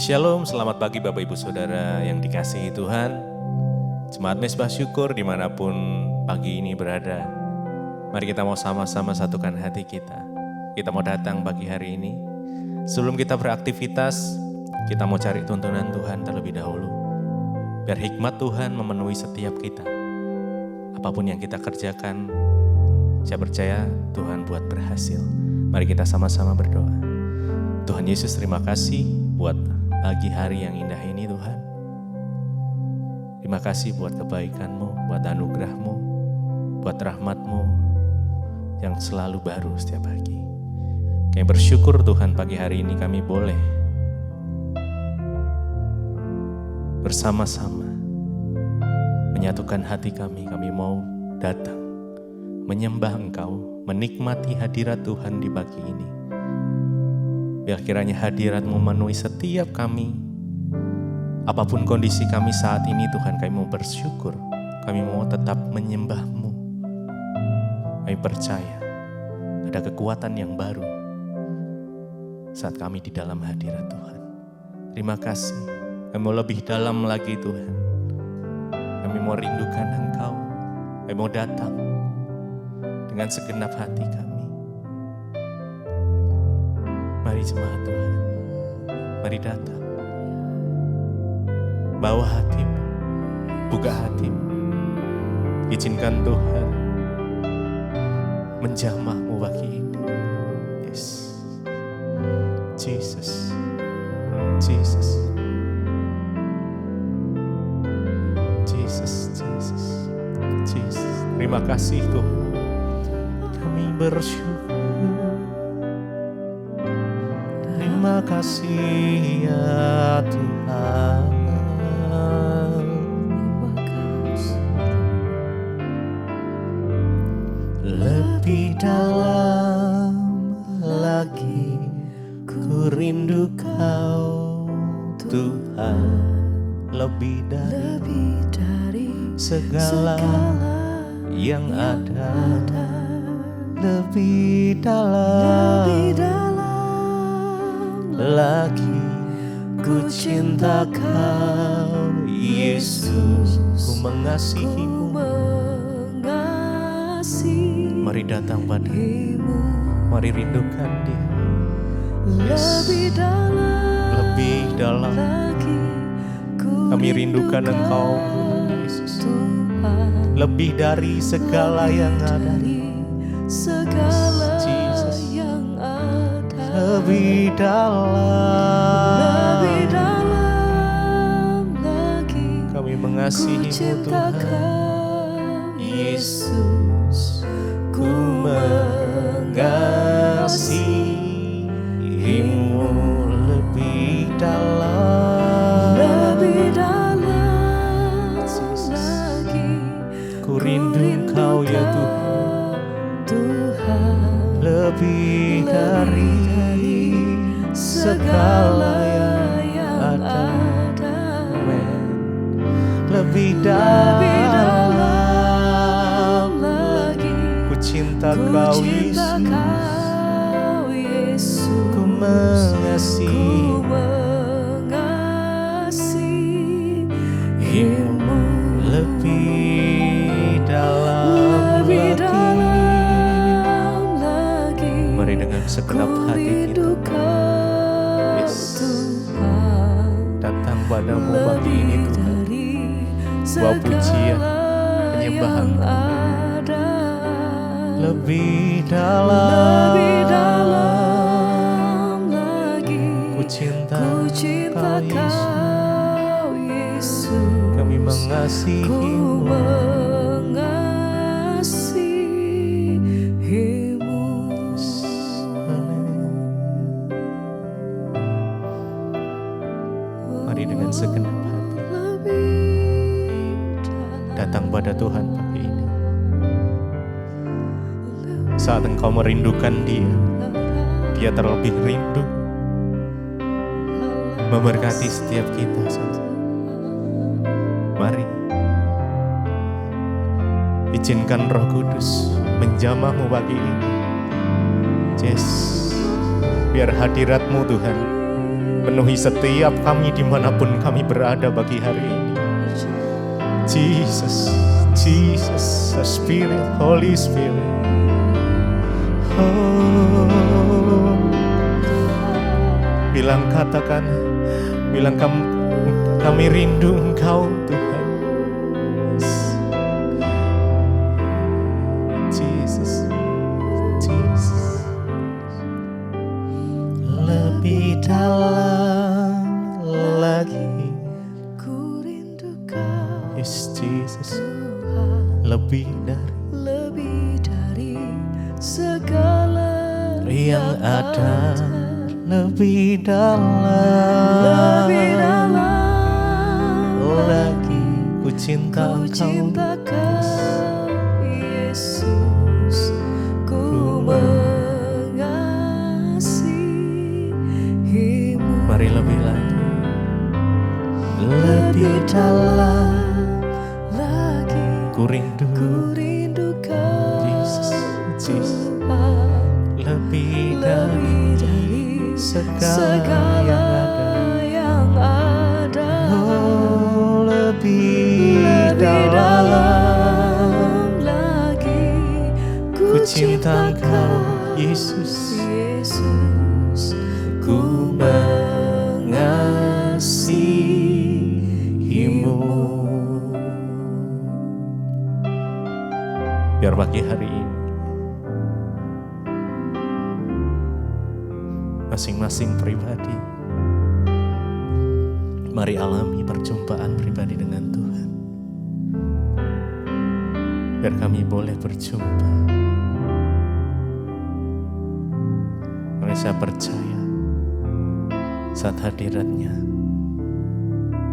Shalom, selamat pagi Bapak Ibu Saudara yang dikasihi Tuhan. Jemaat Mezbah Syukur dimanapun pagi ini berada. Mari kita mau sama-sama satukan hati kita. Kita mau datang pagi hari ini. Sebelum kita beraktivitas, kita mau cari tuntunan Tuhan terlebih dahulu. Biar hikmat Tuhan memenuhi setiap kita. Apapun yang kita kerjakan, saya percaya Tuhan buat berhasil. Mari kita sama-sama berdoa. Tuhan Yesus, terima kasih buat pagi hari yang indah ini Tuhan. Terima kasih buat kebaikan-Mu, buat anugerah-Mu, buat rahmat-Mu yang selalu baru setiap pagi. Kami bersyukur Tuhan pagi hari ini kami boleh bersama-sama menyatukan hati kami. Kami mau datang menyembah Engkau, menikmati hadirat Tuhan di pagi ini. Biar kiranya hadirat-Mu memenuhi setiap kami. Apapun kondisi kami saat ini Tuhan, kami mau bersyukur. Kami mau tetap menyembah-Mu. Kami percaya ada kekuatan yang baru saat kami di dalam hadirat Tuhan. Terima kasih. Kami mau lebih dalam lagi Tuhan. Kami mau rindukan Engkau. Kami mau datang dengan segenap hati kami. Mari jemaat Tuhan, mari datang. Bawa hatimu, buka hatimu. Izinkan Tuhan menjamahmu pagi ini. Yes. Jesus, Jesus, Jesus, Jesus, Jesus. Terima kasih Tuhan. Kami bersyukur. Terima kasih ya Tuhan. Lebih dalam lagi ku rindu Kau Tuhan. Lebih dari segala yang ada. Lebih dalam lagi ku cinta Kau Yesus, ku mengasihimu. Mari datang padamu, mari rindukan Dia. Yes. Lebih dalam kami rindukan Engkau Yesus. Lebih dari segala yang ada. Jesus. Lebih dalam lagi kami mengasihi-Mu Tuhan Yesus, ku mengasihi-Mu. Lebih dalam lagi ku rindu Engkau ya Tuhan. Lebih dari segala yang ada. Lebih dalam lagi ku cinta Kau Yesus, ku mengasihi-Mu. Lebih dalam lagi. Mari dengan segenap hati kita datang padamu pagi ini Tuhan. Sebuah pujian, penyembahan. Lebih dalam lagi ku cinta Kau Yesus, kami mengasihi-Mu. Mari dengan segenap hati datang pada Tuhan pagi ini. Saat engkau merindukan Dia, Dia terlebih rindu memberkati setiap kita. Mari izinkan Roh Kudus menjamahmu pagi ini. Yes, biar hadirat-Mu Tuhan Penuhi setiap kami dimanapun kami berada bagi hari ini. Jesus, Jesus, the Spirit, Holy Spirit. Oh, katakan, bilang kami rindu Engkau Tuhan. Jesus, Jesus. Lebih dalam lagi ku rindukan, yes Jesus, lebih dari segala yang ada, lebih dalam lagi ku cinta Engkau Yesus, ku mengasihimu. Mari lebih lagi, lebih dalam lagi ku rindukan Jesus, Jesus. Lebih dari segala yang ada, oh, lebih dalam lagi ku cinta Engkau Yesus, ku mengasihimu. Biar pagi hari ini masing-masing pribadi, mari alami perjumpaan pribadi dengan Tuhan. Biar kami boleh berjumpa. Karena saya percaya saat hadiratnya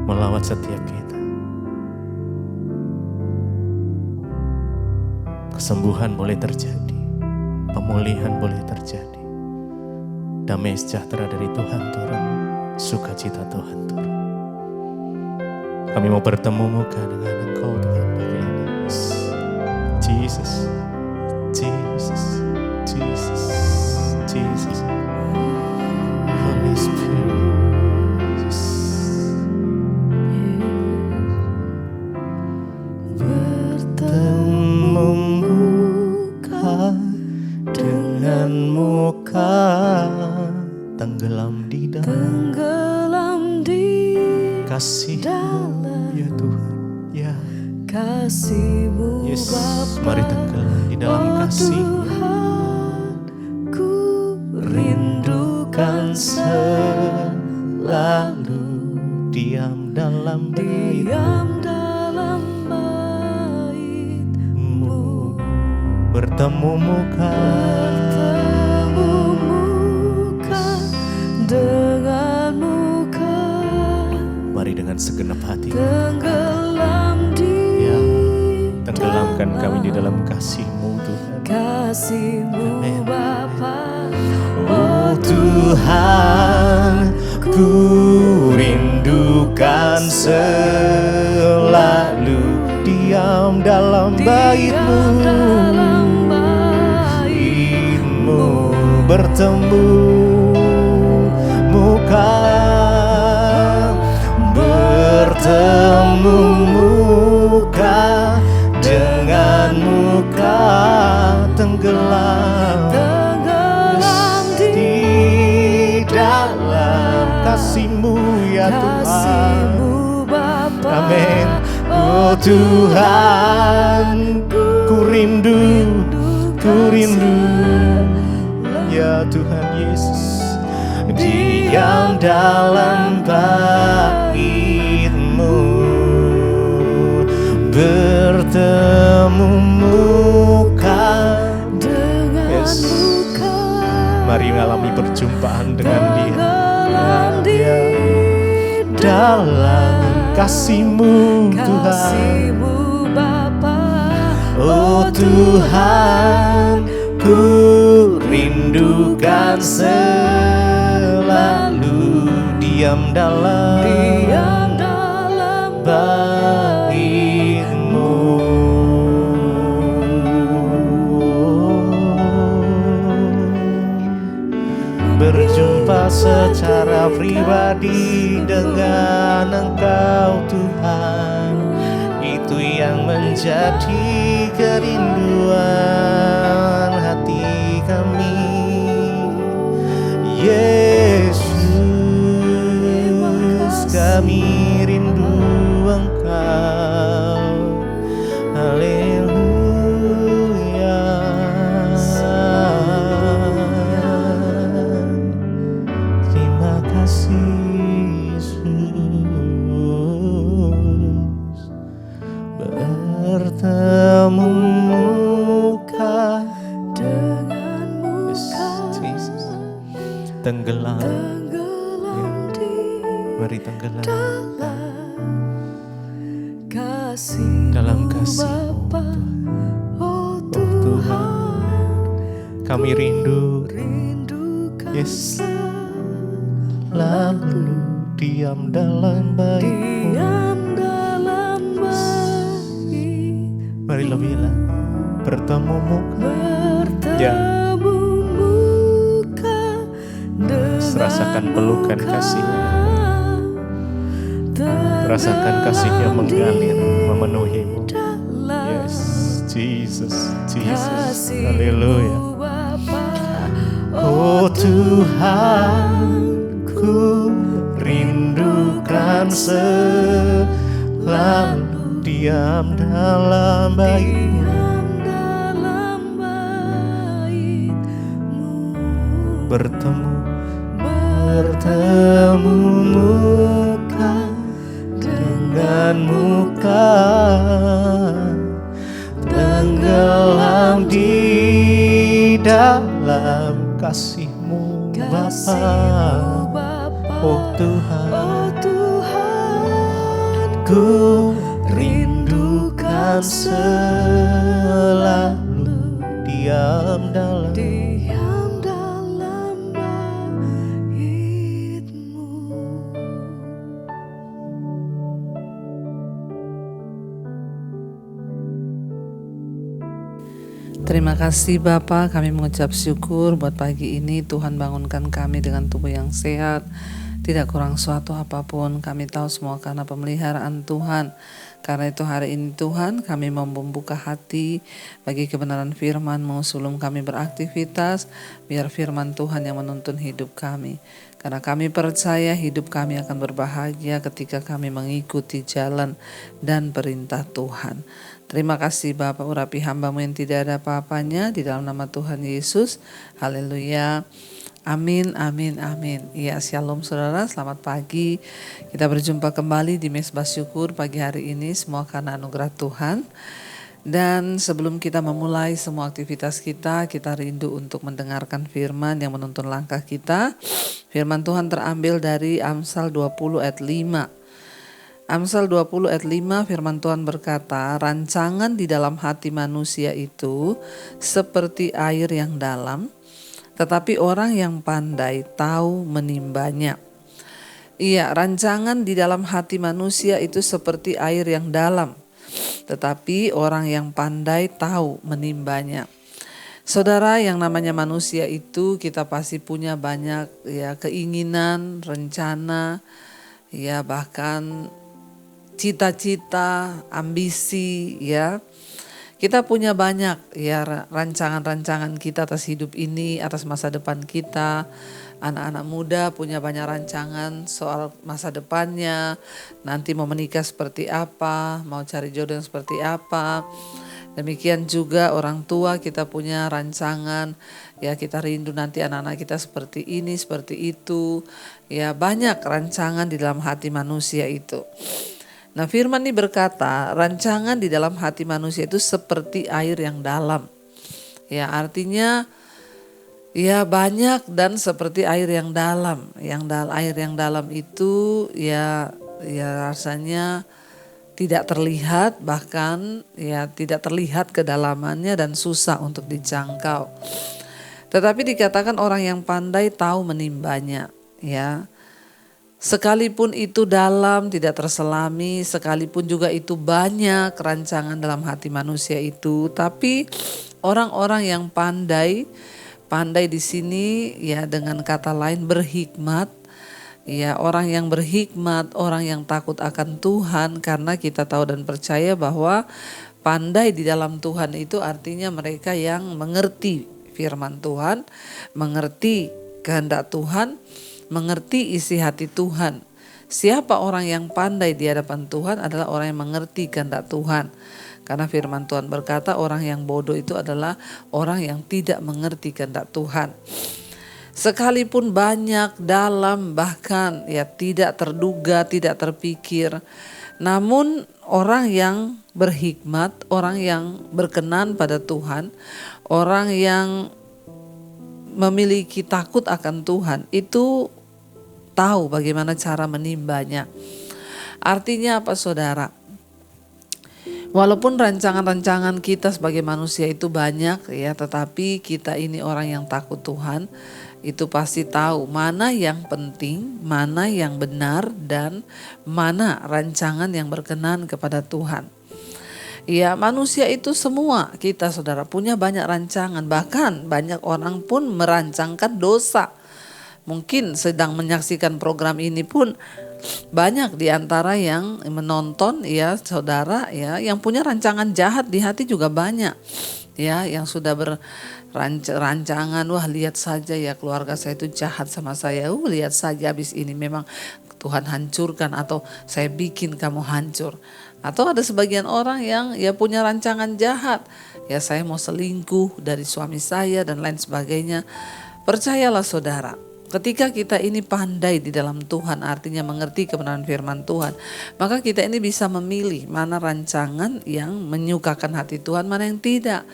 melawat setiap kita, kesembuhan boleh terjadi, pemulihan boleh terjadi, damai sejahtera dari Tuhan turun, sukacita Tuhan turun. Kami mau bertemu muka dengan Engkau Tuhan pagi ini. Jesus, Jesus, Jesus, Jesus, Holy Spirit. Bertemu muka dengan muka, tenggelam di kasih-Mu ya Tuhan, ya kasih-Mu, yes, Bapa. Mari tenggelam di dalam kasih-Mu. Tuhan, ku rindukan selalu diam dalam bait-Mu, bertemu muka dengan muka. Mari dengan segenap hati tenggelamkan kami di dalam kasih-Mu Tuhan, kasih-Mu Bapa. Oh Tuhan, ku rindukan selalu diam dalam bait-Mu, bertemu muka, bertemu muka dengan muka, tenggelam di dalam kasih-Mu ya Tuhan. Amin. Oh Tuhan, ku rindu ya Tuhan Yesus, diam dalam bait-Mu, bertemu muka dengan muka. Mari mengalami perjumpaan dengan Dia, dalam kasih-Mu Tuhan. Oh Tuhan, ku rindukan selalu diam dalam bait-Mu, berjumpa secara secara pribadi dengan Engkau Tuhan. Itu yang menjadi kerinduan hati kami. Yesus, kami rindu Engkau. Haleluya. Terima kasih Yesus. Bertemu muka dengan muka. Yes, tenggelam di, mari tenggelam dalam kasih-Mu, oh Tuhan. Kami rindu, yes, lalu diam dalam baik-Mu. Mari lo bilang, bertemu muka, ya, rasakan pelukan kasih-Nya, rasakan kasih-Nya mengalir, memenuhimu. Yes, Jesus, Jesus, haleluya. Oh Tuhan, ku rindukan selalu diam dalam baik-Mu. Bertemu muka dengan muka, tenggelam di dalam kasih-Mu Bapa. Oh Tuhan, ku rindukan selalu diam dalam Terima kasih Bapa, kami mengucap syukur buat pagi ini. Tuhan bangunkan kami dengan tubuh yang sehat, tidak kurang suatu apapun. Kami tahu semua karena pemeliharaan Tuhan. Karena itu hari ini Tuhan, kami mau membuka hati bagi kebenaran firman-Mu sebelum kami beraktivitas. Biar firman Tuhan yang menuntun hidup kami. Karena kami percaya hidup kami akan berbahagia ketika kami mengikuti jalan dan perintah Tuhan. Terima kasih Bapak, urapi hamba-Mu yang tidak ada apa-apanya di dalam nama Tuhan Yesus. Haleluya. Amin, amin, amin. Ya, shalom saudara, selamat pagi. Kita berjumpa kembali di Mezbah Syukur pagi hari ini, semua karena anugerah Tuhan. Dan sebelum kita memulai semua aktivitas kita rindu untuk mendengarkan firman yang menuntun langkah kita. Firman Tuhan terambil dari Amsal 20 ayat 5. Amsal 20 ayat 5 firman Tuhan berkata, rancangan di dalam hati manusia itu seperti air yang dalam, tetapi orang yang pandai tahu menimbanya. Iya, rancangan di dalam hati manusia itu seperti air yang dalam, tetapi orang yang pandai tahu menimbanya. Saudara, yang namanya manusia itu kita pasti punya banyak ya keinginan, rencana, ya bahkan cita-cita, ambisi, ya. Kita punya banyak ya rancangan-rancangan kita atas hidup ini, atas masa depan kita. Anak-anak muda punya banyak rancangan soal masa depannya, nanti mau menikah seperti apa, mau cari jodoh yang seperti apa. Demikian juga orang tua kita punya rancangan, ya kita rindu nanti anak-anak kita seperti ini, seperti itu. Ya banyak rancangan di dalam hati manusia itu. Nah firman ini berkata rancangan di dalam hati manusia itu seperti air yang dalam. Ya artinya ya banyak dan seperti air yang dalam. Air yang dalam itu ya rasanya tidak terlihat, bahkan ya tidak terlihat kedalamannya dan susah untuk dijangkau. Tetapi dikatakan orang yang pandai tahu menimbanya, ya. Sekalipun itu dalam, tidak terselami, sekalipun juga itu banyak rancangan dalam hati manusia itu, tapi orang-orang yang pandai di sini ya dengan kata lain berhikmat, Ya, orang yang berhikmat, orang yang takut akan Tuhan, karena kita tahu dan percaya bahwa pandai di dalam Tuhan itu artinya mereka yang mengerti firman Tuhan, mengerti kehendak Tuhan, mengerti isi hati Tuhan. Siapa orang yang pandai di hadapan Tuhan adalah orang yang mengerti kehendak Tuhan. Karena firman Tuhan berkata orang yang bodoh itu adalah orang yang tidak mengerti kehendak Tuhan. Sekalipun banyak, dalam, bahkan ya tidak terduga, tidak terpikir, namun orang yang berhikmat, orang yang berkenan pada Tuhan, orang yang memiliki takut akan Tuhan itu tahu bagaimana cara menimbanya. Artinya apa, saudara? Walaupun rancangan-rancangan kita sebagai manusia itu banyak ya, tetapi kita ini orang yang takut Tuhan itu pasti tahu mana yang penting, mana yang benar, dan mana rancangan yang berkenan kepada Tuhan. Ya, manusia itu semua kita, saudara, punya banyak rancangan. Bahkan banyak orang pun merancangkan dosa. Mungkin sedang menyaksikan program ini pun banyak di antara yang menonton ya, saudara, ya, yang punya rancangan jahat di hati juga banyak. Ya, yang sudah rancangan, wah lihat saja ya keluarga saya itu jahat sama saya. Lihat saja habis ini memang Tuhan hancurkan, atau saya bikin kamu hancur. Atau ada sebagian orang yang ya punya rancangan jahat. Ya, saya mau selingkuh dari suami saya dan lain sebagainya. Percayalah, saudara, ketika kita ini pandai di dalam Tuhan, artinya mengerti kebenaran firman Tuhan, maka kita ini bisa memilih mana rancangan yang menyukakan hati Tuhan, mana yang tidak.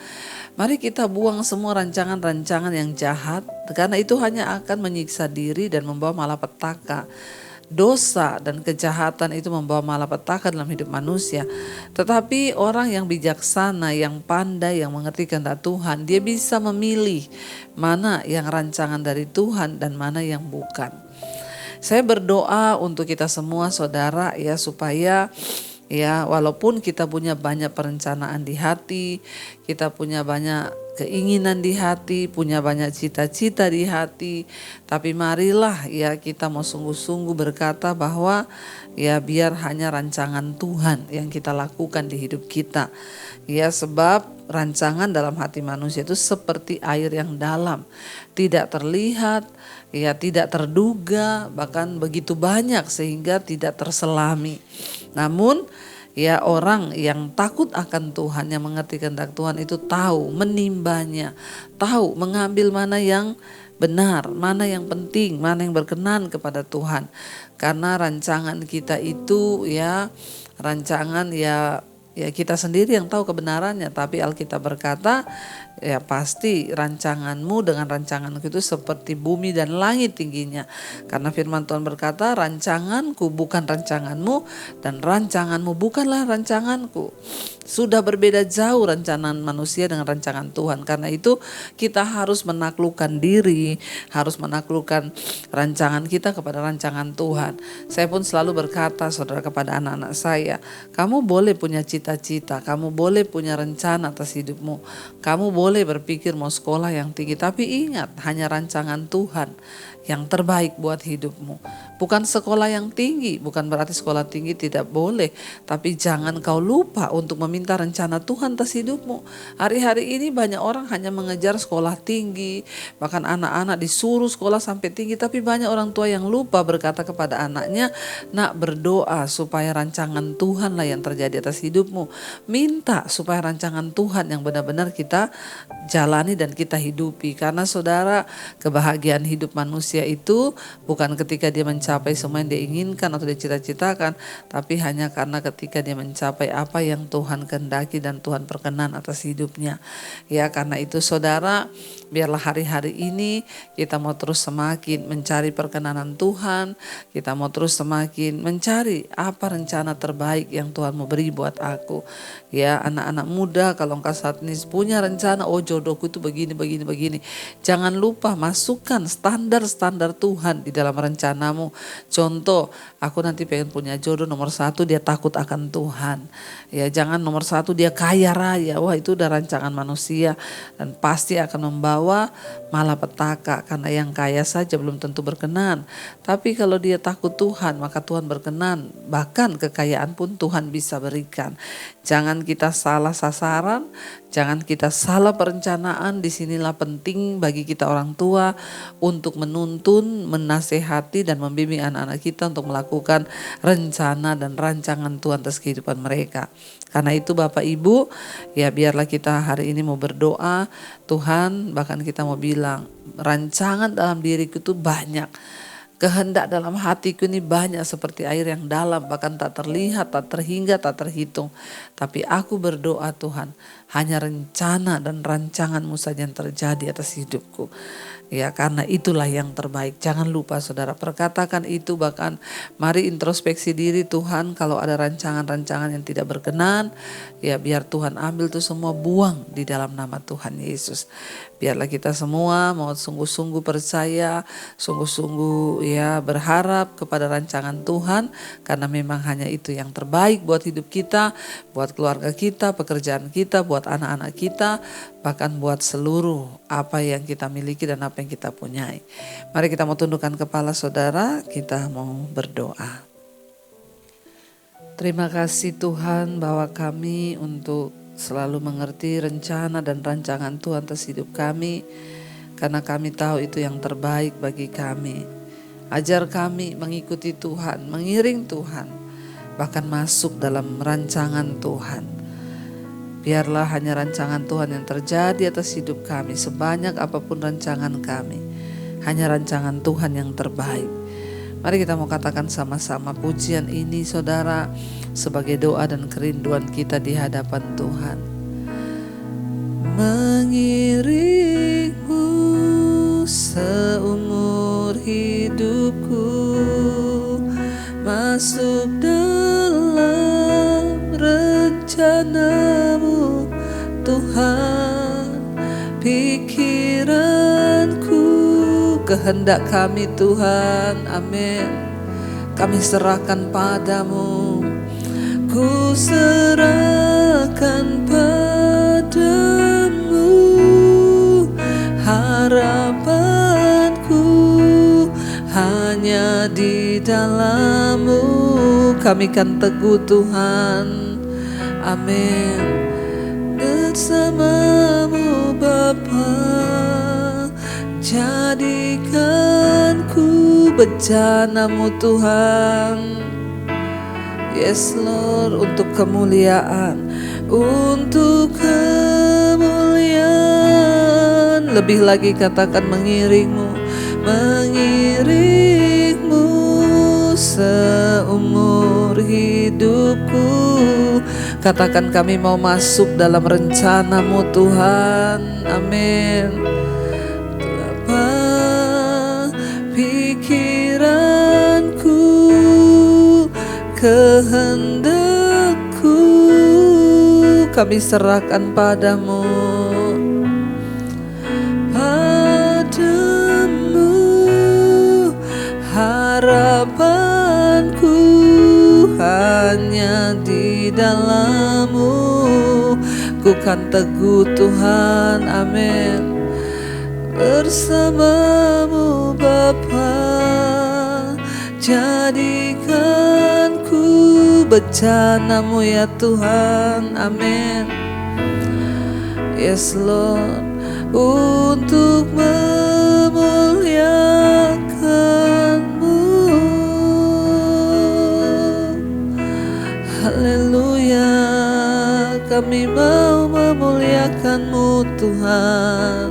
Mari kita buang semua rancangan-rancangan yang jahat, karena itu hanya akan menyiksa diri dan membawa malapetaka. Dosa dan kejahatan itu membawa malapetaka dalam hidup manusia. Tetapi orang yang bijaksana, yang pandai, yang mengerti kehendak Tuhan, dia bisa memilih mana yang rancangan dari Tuhan dan mana yang bukan. Saya berdoa untuk kita semua, saudara, ya, supaya ya walaupun kita punya banyak perencanaan di hati, kita punya banyak keinginan di hati, punya banyak cita-cita di hati, tapi marilah ya kita mau sungguh-sungguh berkata bahwa ya biar hanya rancangan Tuhan yang kita lakukan di hidup kita. Ya, sebab rancangan dalam hati manusia itu seperti air yang dalam, tidak terlihat, ya tidak terduga, bahkan begitu banyak sehingga tidak terselami. Namun ya orang yang takut akan Tuhan, yang mengerti kehendak Tuhan itu tahu menimbanya, tahu mengambil mana yang benar, mana yang penting, mana yang berkenan kepada Tuhan. Karena rancangan kita itu ya rancangan ya kita sendiri yang tahu kebenarannya, tapi Alkitab berkata ya pasti rancanganmu dengan rancanganku itu seperti bumi dan langit tingginya. Karena firman Tuhan berkata, rancanganku bukan rancanganmu dan rancanganmu bukanlah rancanganku. Sudah berbeda jauh rancangan manusia dengan rancangan Tuhan. Karena itu kita harus menaklukkan diri, harus menaklukkan rancangan kita kepada rancangan Tuhan. Saya pun selalu berkata, saudara, kepada anak-anak saya, kamu boleh punya cita-cita, kamu boleh punya rencana atas hidupmu, kamu boleh berpikir mau sekolah yang tinggi, tapi ingat hanya rancangan Tuhan yang terbaik buat hidupmu. Bukan sekolah yang tinggi, bukan berarti sekolah tinggi tidak boleh, tapi jangan kau lupa untuk meminta rencana Tuhan atas hidupmu. Hari-hari ini banyak orang hanya mengejar sekolah tinggi, bahkan anak-anak disuruh sekolah sampai tinggi, tapi banyak orang tua yang lupa berkata kepada anaknya, nak, berdoa supaya rancangan Tuhanlah yang terjadi atas hidupmu. Minta supaya rancangan Tuhan yang benar-benar kita jalani dan kita hidupi. Karena saudara, kebahagiaan hidup manusia itu bukan ketika dia mencapai semua yang dia inginkan atau dia cita-citakan, tapi hanya karena ketika dia mencapai apa yang Tuhan kehendaki dan Tuhan perkenan atas hidupnya. Ya, karena itu saudara, biarlah hari-hari ini kita mau terus semakin mencari perkenanan Tuhan, kita mau terus semakin mencari apa rencana terbaik yang Tuhan mau beri buat aku. Ya, anak-anak muda, kalau engkau saat ini punya rencana, oh jodohku itu begini, jangan lupa masukkan standar standar Tuhan di dalam rencanamu. Contoh, aku nanti pengen punya jodoh, nomor 1 dia takut akan Tuhan. Ya jangan nomor 1 dia kaya raya, wah itu udah rancangan manusia dan pasti akan membawa malapetaka karena yang kaya saja belum tentu berkenan. Tapi kalau dia takut Tuhan maka Tuhan berkenan, bahkan kekayaan pun Tuhan bisa berikan. Jangan kita salah sasaran, jangan kita salah perencanaan. Disinilah penting bagi kita orang tua untuk menuntun, menasehati dan membimbing anak-anak kita untuk melakukan rencana dan rancangan Tuhan atas kehidupan mereka. Karena itu Bapak Ibu, ya biarlah kita hari ini mau berdoa, Tuhan bahkan kita mau bilang rancangan dalam diriku itu banyak. Kehendak dalam hatiku ini banyak seperti air yang dalam, bahkan tak terlihat, tak terhingga, tak terhitung. Tapi aku berdoa Tuhan, hanya rencana dan rancangan-Mu saja yang terjadi atas hidupku. Ya karena itulah yang terbaik. Jangan lupa saudara, perkatakan itu, bahkan mari introspeksi diri Tuhan. Kalau ada rancangan-rancangan yang tidak berkenan, ya biar Tuhan ambil itu semua, buang di dalam nama Tuhan Yesus. Biarlah kita semua mau sungguh-sungguh percaya, sungguh-sungguh ya berharap kepada rancangan Tuhan. Karena memang hanya itu yang terbaik buat hidup kita, buat keluarga kita, pekerjaan kita, buat anak-anak kita, bahkan buat seluruh apa yang kita miliki dan apa yang kita punyai. Mari kita mau tundukkan kepala saudara, kita mau berdoa. Terima kasih Tuhan bahwa kami untuk selalu mengerti rencana dan rancangan Tuhan atas hidup kami, karena kami tahu itu yang terbaik bagi kami. Ajar kami mengikuti Tuhan, mengiring Tuhan, bahkan masuk dalam rancangan Tuhan. Biarlah hanya rancangan Tuhan yang terjadi atas hidup kami, sebanyak apapun rancangan kami, hanya rancangan Tuhan yang terbaik. Mari kita mau katakan sama-sama pujian ini saudara, sebagai doa dan kerinduan kita di hadapan Tuhan. Mengiringmu seumur hidupku, masuk dalam rencanamu Tuhan. Pikiranku, kehendak kami Tuhan, amin, kami serahkan padamu. Ku serahkan padamu harapanku, hanya di dalam-Mu kami kan teguh Tuhan, amin. Bersama-Mu Bapa, jadikan ku bejana-Mu Tuhan. Yes Lord, untuk kemuliaan, untuk kemuliaan. Lebih lagi katakan mengiringmu, mengiringmu seumur hidupku. Katakan kami mau masuk dalam rencana-Mu Tuhan, amin. Apa pikiranku, kehendakku, kami serahkan padamu. Padamu harapanku, hanya di dalam-Mu ku kan teguh Tuhan, amin. Bersama-Mu Bapa, jadikan ku bejana-Mu ya Tuhan, amin. Yes Lord, untuk memuliakan-Mu. Haleluya, kami mau memuliakan-Mu Tuhan,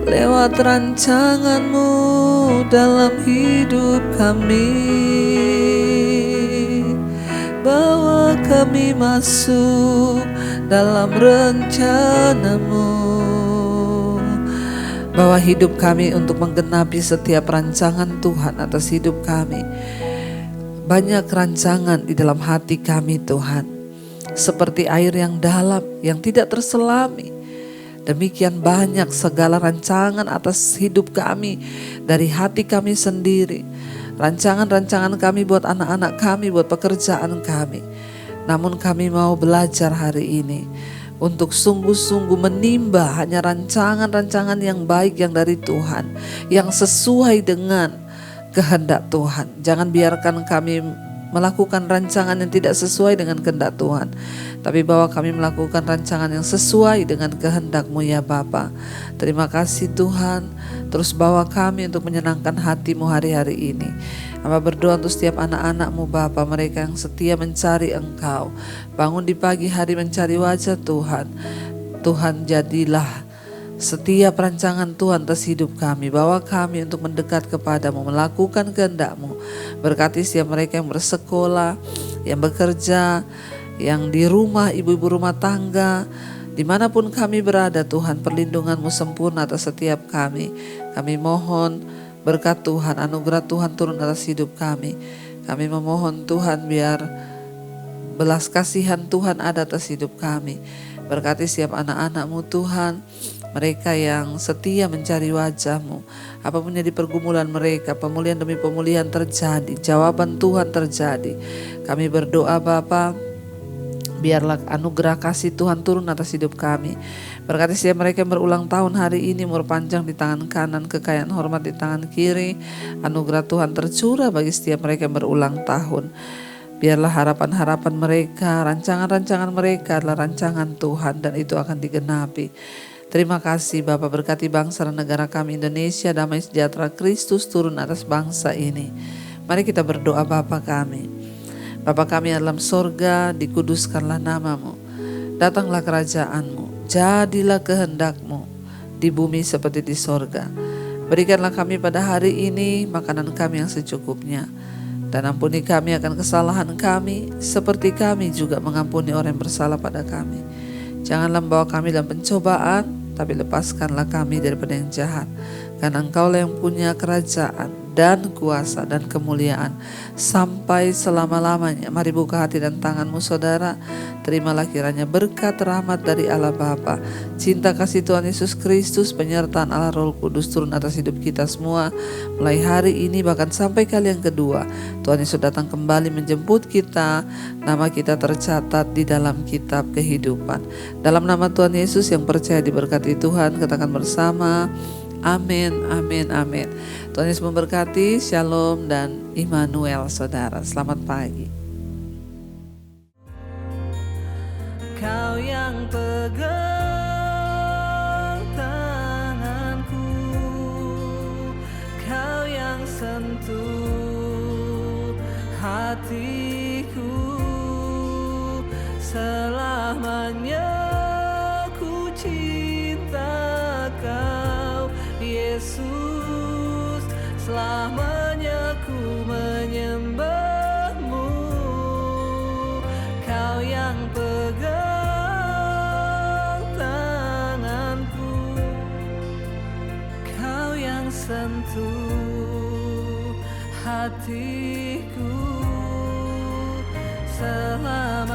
lewat rancangan-Mu dalam hidup kami. Bawa kami masuk dalam rencana-Mu. Bawa hidup kami untuk menggenapi setiap rancangan Tuhan atas hidup kami. Banyak rancangan di dalam hati kami Tuhan, seperti air yang dalam yang tidak terselami. Demikian banyak segala rancangan atas hidup kami dari hati kami sendiri. Rancangan-rancangan kami buat anak-anak kami, buat pekerjaan kami. Namun kami mau belajar hari ini untuk sungguh-sungguh menimba hanya rancangan-rancangan yang baik yang dari Tuhan, yang sesuai dengan kehendak Tuhan. Jangan biarkan kami melakukan rancangan yang tidak sesuai dengan kehendak Tuhan, tapi bahwa kami melakukan rancangan yang sesuai dengan kehendak-Mu ya Bapa. Terima kasih Tuhan, terus bawa kami untuk menyenangkan hati-Mu hari-hari ini. Hamba berdoa untuk setiap anak-anak-Mu Bapa, mereka yang setia mencari Engkau, bangun di pagi hari mencari wajah Tuhan. Tuhan, jadilah setiap rancangan Tuhan atas hidup kami, bawa kami untuk mendekat kepadamu, melakukan kehendak-Mu. Berkati setiap mereka yang bersekolah, yang bekerja, yang di rumah, ibu-ibu rumah tangga, dimanapun kami berada Tuhan, perlindungan-Mu sempurna atas setiap kami. Kami mohon berkat Tuhan, anugerah Tuhan turun atas hidup kami. Kami memohon Tuhan biar belas kasihan Tuhan ada atas hidup kami. Berkati setiap anak-anak-Mu Tuhan, mereka yang setia mencari wajah-Mu. Apapun jadi pergumulan mereka, pemulihan demi pemulihan terjadi, jawaban Tuhan terjadi. Kami berdoa Bapa, biarlah anugerah kasih Tuhan turun atas hidup kami. Berkati setiap mereka yang berulang tahun hari ini, umur panjang di tangan kanan, kekayaan hormat di tangan kiri. Anugerah Tuhan tercurah bagi setiap mereka yang berulang tahun. Biarlah harapan-harapan mereka, rancangan-rancangan mereka adalah rancangan Tuhan dan itu akan digenapi. Terima kasih Bapa, berkati bangsa dan negara kami Indonesia, damai sejahtera Kristus turun atas bangsa ini. Mari kita berdoa Bapa kami. Bapa kami dalam sorga, dikuduskanlah nama-Mu. Datanglah kerajaan-Mu, jadilah kehendak-Mu di bumi seperti di sorga. Berikanlah kami pada hari ini makanan kami yang secukupnya. Dan ampuni kami akan kesalahan kami, seperti kami juga mengampuni orang yang bersalah pada kami. Janganlah membawa kami dalam pencobaan, tapi lepaskanlah kami daripada yang jahat. Karena Engkau-Lah yang punya kerajaan dan kuasa dan kemuliaan sampai selama-lamanya. Mari buka hati dan tanganmu saudara. Terimalah kiranya berkat rahmat dari Allah Bapa, cinta kasih Tuhan Yesus Kristus, penyertaan Allah Roh Kudus turun atas hidup kita semua. Mulai hari ini bahkan sampai kali yang kedua, Tuhan Yesus datang kembali menjemput kita. Nama kita tercatat di dalam kitab kehidupan. Dalam nama Tuhan Yesus yang percaya diberkati Tuhan, katakan bersama, amin, amin, amin. Tuhan Yesus memberkati, shalom dan Immanuel saudara. Selamat pagi. Kau yang pegang tanganku, Kau yang sentuh hatiku, selamanya ku cinta Kau Yesus, selamanya ku menyembah-Mu. Kau yang pegang tanganku, Kau yang sentuh hatiku, selama